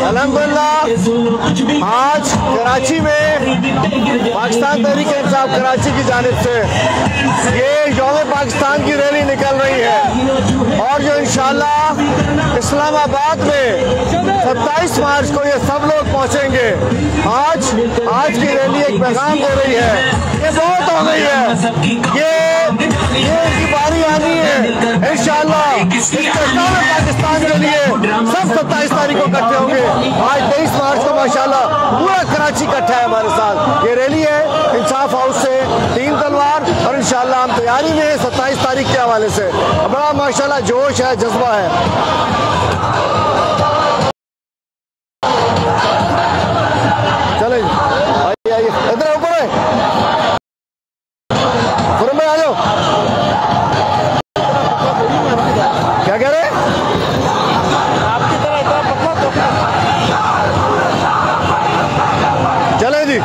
अल्हम्दुलिल्लाह आज कराची में पाकिस्तान तहरीक इंसाफ कराची की जानिब से ये यौम पाकिस्तान की रैली निकल रही है और जो इंशाअल्लाह इस्लामाबाद में 27 मार्च को ये सब लोग पहुंचेंगे। आज की रैली एक पैगाम दे रही है, ये बहुत हो गई है, ये इनकी बारी आनी है। इंशाअल्लाह पाकिस्तान के लिए सब 27 तारीख को इकट्ठे होंगे। आज 23 मार्च को माशाल्लाह पूरा कराची इकट्ठा है हमारे साथ। ये रैली है इंसाफ हाउस से 3 तलवार और इंशाअल्लाह हम तैयारी में 27 तारीख के हवाले से बड़ा माशाल्लाह जोश है, जज्बा है। चले आइए इधर ऊपर है, फुरम में आ जाओ। क्या कह रहे आपकी तरह इतना पकड़ा तो चले जी।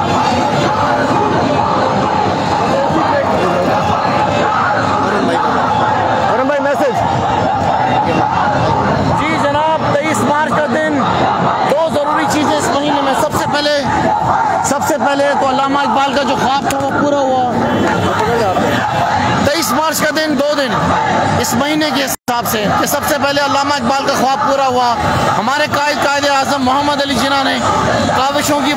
फुरम भाई मैसेज जी जनाब। 23 मार्च का दिन, 2 जरूरी चीजें इस महीने में। सबसे पहले तो अल्लामा इकबाल का जो ख्वाब था वो पूरा हुआ। 23 मार्च का दिन 2 दिन इस महीने के हिसाब से कि सबसे पहले अल्लामा इकबाल का ख्वाब पूरा हुआ। हमारे कायद आज़म मोहम्मद अली जिन्ना ने काविशों की